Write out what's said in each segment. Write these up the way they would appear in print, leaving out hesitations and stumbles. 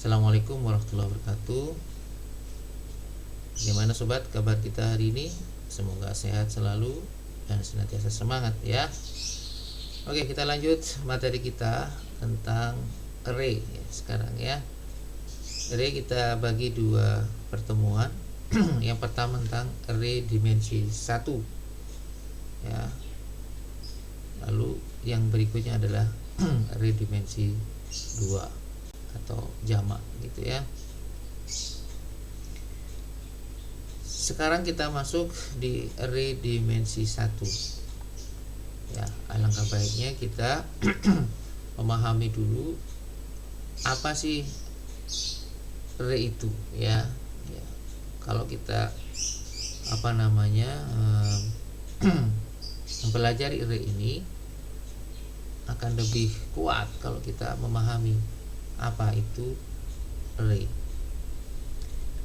Assalamualaikum warahmatullahi wabarakatuh. Gimana sobat kabar kita hari ini? Semoga sehat selalu dan senantiasa semangat ya. Oke, kita lanjut materi kita tentang array ya, sekarang ya. Array kita bagi dua pertemuan. Yang pertama tentang array dimensi 1 ya. Lalu yang berikutnya adalah array dimensi 2 atau jamak gitu ya. Sekarang kita masuk di array dimensi 1 ya. Alangkah baiknya kita memahami dulu apa sih array itu ya. Kalau kita mempelajari array ini akan lebih kuat kalau kita memahami apa itu array.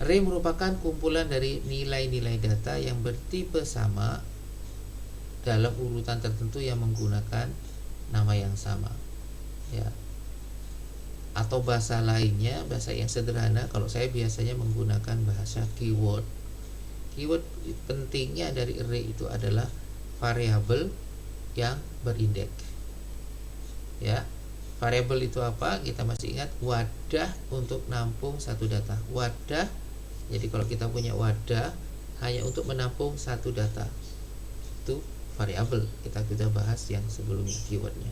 Array merupakan kumpulan dari nilai-nilai data yang bertipe sama dalam urutan tertentu yang menggunakan nama yang sama ya. Atau bahasa lainnya, bahasa yang sederhana, kalau saya biasanya menggunakan bahasa keyword. Keyword pentingnya dari array itu adalah variabel yang berindeks ya. Variabel itu apa? Kita masih ingat, wadah untuk nampung satu data. Wadah, jadi kalau kita punya wadah hanya untuk menampung satu data, itu variabel. Kita bahas yang sebelumnya keywordnya.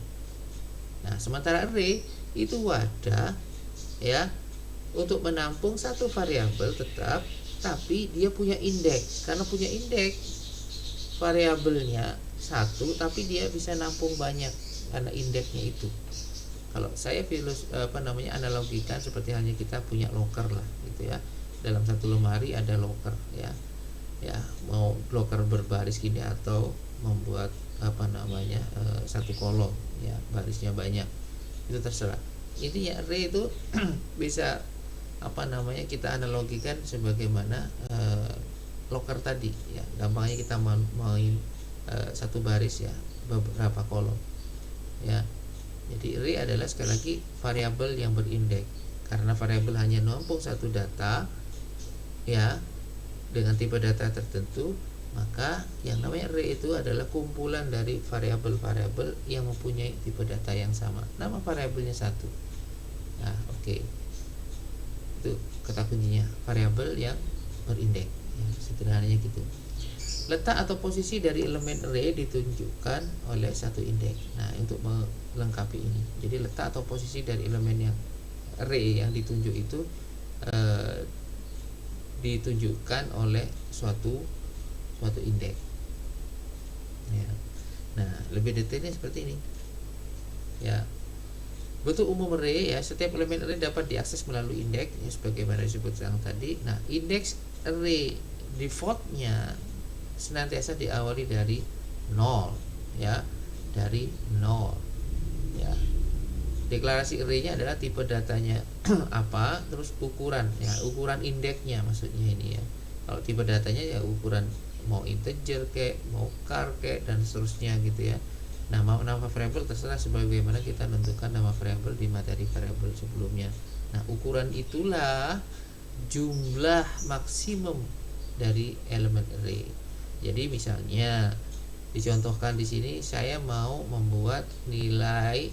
Nah, sementara array itu wadah ya untuk menampung satu variabel tetap, tapi dia punya indeks. Karena punya indeks, variabelnya satu, tapi dia bisa nampung banyak karena indeksnya itu. Kalau saya analogikan seperti halnya kita punya loker lah gitu ya. Dalam satu lemari ada loker ya. Ya, mau loker berbaris gini atau membuat satu kolom ya, barisnya banyak. Itu terserah. Intinya array itu bisa kita analogikan sebagaimana loker tadi ya. Gampangnya kita main satu baris ya, beberapa kolom ya. Jadi array adalah sekali lagi variabel yang berindeks. Karena variabel hanya nampung satu data ya dengan tipe data tertentu, maka yang namanya array itu adalah kumpulan dari variabel-variabel yang mempunyai tipe data yang sama. Nama variabelnya satu. Nah, oke. Itu kata kuncinya, variabel yang berindeks ya, sederhananya gitu. Letak atau posisi dari elemen array ditunjukkan oleh satu indeks. Nah, untuk melengkapi ini, jadi letak atau posisi dari elemen yang array yang ditunjuk itu ditunjukkan oleh suatu indeks. Ya. Nah, lebih detailnya seperti ini. Ya. Bentuk umum array ya, setiap elemen array dapat diakses melalui indeks ya, sebagaimana disebut yang tadi. Nah, indeks array defaultnya senantiasa diawali dari 0 ya, dari 0 ya. Deklarasi array-nya adalah tipe datanya apa, terus ukuran ya, ukuran indeksnya maksudnya ini ya. Kalau tipe datanya ya ukuran mau integer kayak, mau char kayak, dan seterusnya gitu ya. Nah, nama variabel terserah sebagaimana kita tentukan nama variabel di materi variabel sebelumnya. Nah, ukuran itulah jumlah maksimum dari elemen array. Jadi misalnya dicontohkan di sini, saya mau membuat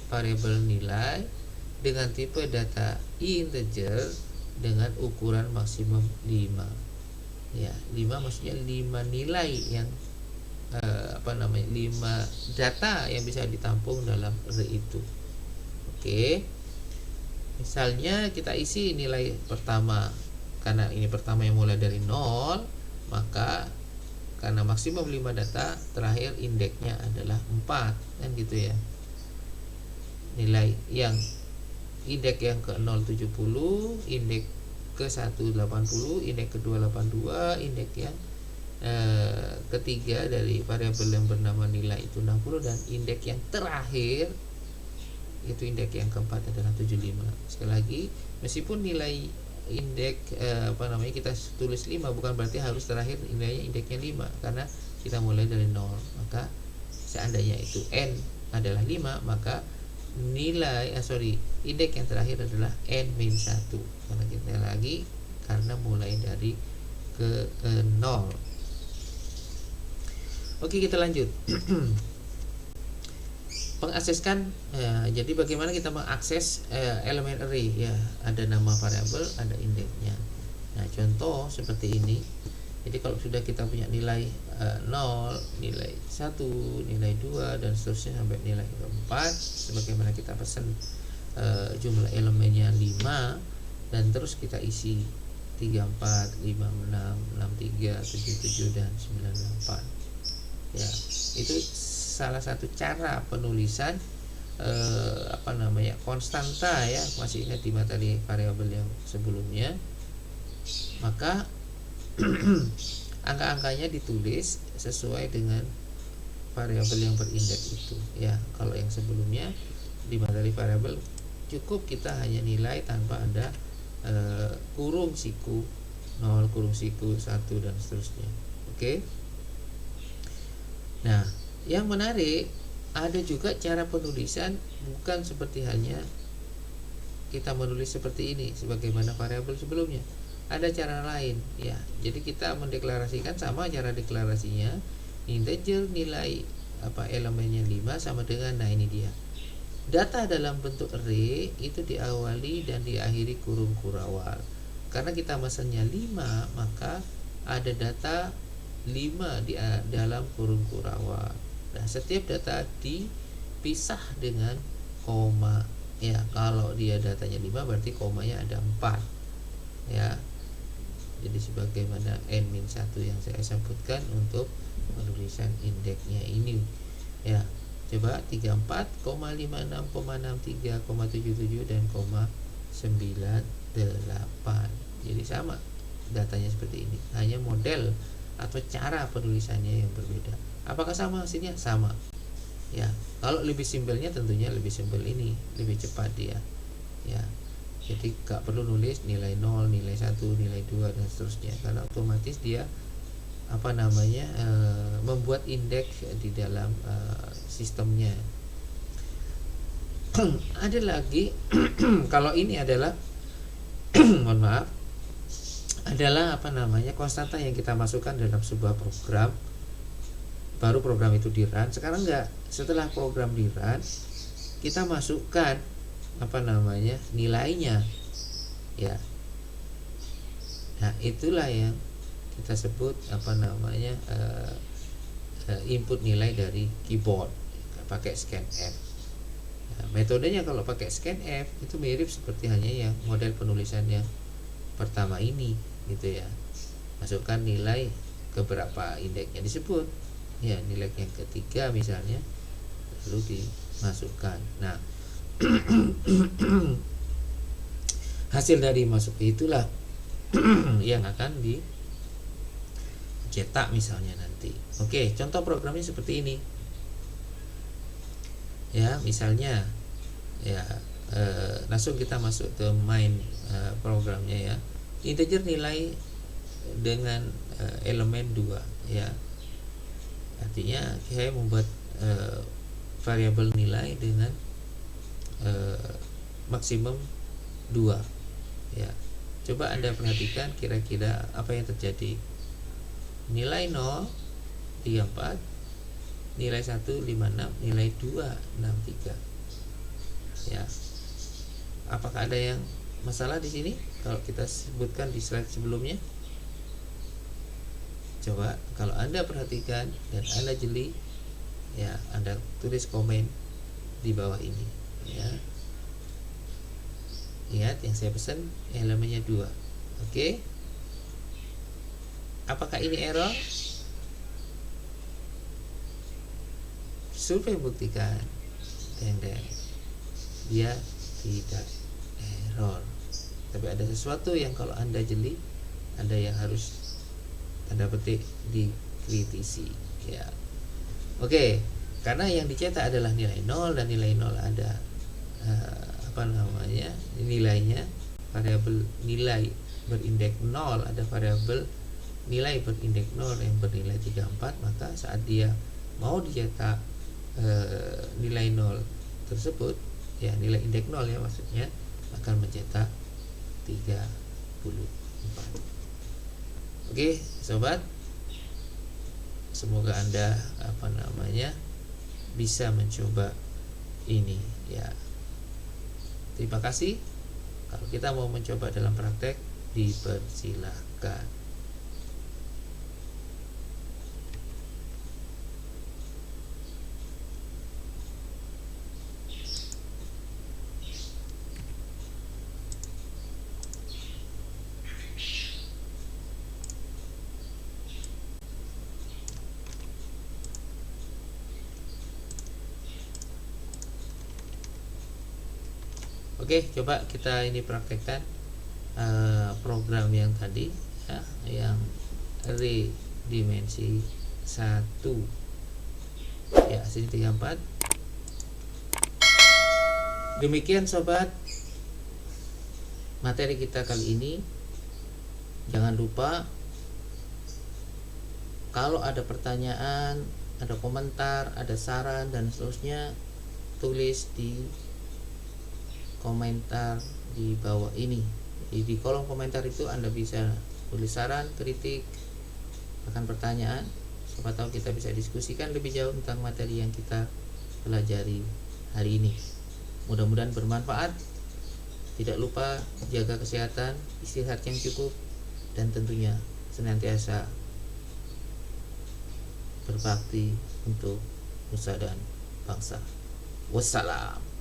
variabel nilai dengan tipe data integer dengan ukuran maksimum 5. Ya, 5 maksudnya 5 nilai yang 5 data yang bisa ditampung dalam array itu. Oke. Misalnya kita isi nilai pertama. Karena ini pertama yang mulai dari 0, maka karena maksimum 5 data, terakhir indeksnya adalah 4 kan gitu ya. Nilai yang indeks yang ke 0 70, indeks ke 1 80, indeks kedua 82, indeks yang ketiga dari variabel yang bernama nilai itu 60, dan indeks yang terakhir itu indeks yang keempat adalah 75. Sekali lagi, meskipun nilai indeks kita tulis 5, bukan berarti harus terakhir nilainya indeksnya 5, karena kita mulai dari 0. Maka seandainya itu n adalah 5, maka indeks yang terakhir adalah n-1 karena kita karena mulai dari ke 0. Oke, kita lanjut. Pengakseskan, jadi bagaimana kita mengakses elemen array ya, ada nama variabel, ada indeksnya. Nah, contoh seperti ini. Jadi kalau sudah kita punya nilai 0, nilai 1, nilai 2 dan seterusnya sampai nilai 4, sebagaimana kita pesan jumlah elemennya 5 dan terus kita isi 34, 56, 63, 77 dan 98. Ya, itu salah satu cara penulisan konstanta ya, masih ingat di materi variabel yang sebelumnya. Maka angka-angkanya ditulis sesuai dengan variabel yang berindeks itu ya. Kalau yang sebelumnya di materi variabel cukup kita hanya nilai tanpa ada kurung siku 0, kurung siku 1 dan seterusnya. Oke. Nah, yang menarik ada juga cara penulisan bukan seperti hanya kita menulis seperti ini sebagaimana variabel sebelumnya. Ada cara lain ya. Jadi kita mendeklarasikan sama cara deklarasinya, integer nilai elemennya 5 sama dengan, nah ini dia. Data dalam bentuk array itu diawali dan diakhiri kurung kurawal. Karena kita mesennya 5, maka ada data 5 di dalam kurung kurawal. Nah, setiap data dipisah dengan koma ya. Kalau dia datanya 5 berarti komanya ada 4 ya. Jadi sebagaimana n-1 yang saya sebutkan untuk penulisan indeksnya ini ya. Coba 34, 56, 63, 77 dan 98. Jadi sama datanya seperti ini, hanya model atau cara penulisannya yang berbeda. Apakah sama hasilnya? Sama ya. Kalau lebih simpelnya tentunya lebih simpel ini, lebih cepat dia ya. Jadi gak perlu nulis nilai 0, nilai 1, nilai 2 dan seterusnya, karena otomatis dia membuat indeks di dalam sistemnya. Ada lagi kalau ini adalah mohon maaf, adalah konstanta yang kita masukkan dalam sebuah program. Baru program itu di run. Sekarang enggak, setelah program di run kita masukkan nilainya ya. Nah, itulah yang kita sebut input nilai dari keyboard pakai scanf. Nah, metodenya kalau pakai scanf itu mirip seperti hanya yang model penulisan yang pertama ini gitu ya. Masukkan nilai ke berapa indeksnya disebut ya, nilai yang ketiga misalnya, lalu dimasukkan. Nah, hasil dari masuk itulah yang akan dicetak misalnya nanti. Oke, contoh programnya seperti ini ya. Misalnya ya, langsung kita masuk ke main programnya ya. Integer nilai dengan elemen 2 ya. Artinya saya membuat variabel nilai dengan maksimum 2 ya. Coba Anda perhatikan kira-kira apa yang terjadi. Nilai 0 34, nilai 1 56, nilai 2 63 ya. Apakah ada yang masalah di sini kalau kita sebutkan di slide sebelumnya? Coba kalau Anda perhatikan dan Anda jeli ya, Anda tulis komen di bawah ini ya. Lihat yang saya pesan elemennya 2. Oke. Apakah ini error? Survei membuktikan dia tidak error. Tapi ada sesuatu yang kalau Anda jeli, ada yang harus tanda petik dikritisi ya. Oke, karena yang dicetak adalah nilai 0 dan nilai 0 ada nilainya, variabel nilai berindeks 0, ada variabel nilai berindeks 0 yang bernilai 34, maka saat dia mau dicetak nilai 0 tersebut ya nilai indeks 0 ya maksudnya, akan mencetak 34. Oke sobat, semoga Anda bisa mencoba ini ya. Terima kasih. Kalau kita mau mencoba dalam praktek, dipersilahkan. Oke, coba kita ini praktekkan program yang tadi ya, yang array dimensi 1 ya, sini 34. Demikian sobat materi kita kali ini. Jangan lupa kalau ada pertanyaan, ada komentar, ada saran dan seterusnya, tulis di komentar di bawah ini. Jadi di kolom komentar itu Anda bisa tulis saran, kritik, bahkan pertanyaan. Siapa tahu kita bisa diskusikan lebih jauh tentang materi yang kita pelajari hari ini. Mudah-mudahan bermanfaat. Tidak lupa jaga kesehatan, istirahat yang cukup, dan tentunya senantiasa berbakti untuk nusa dan bangsa. Wassalam.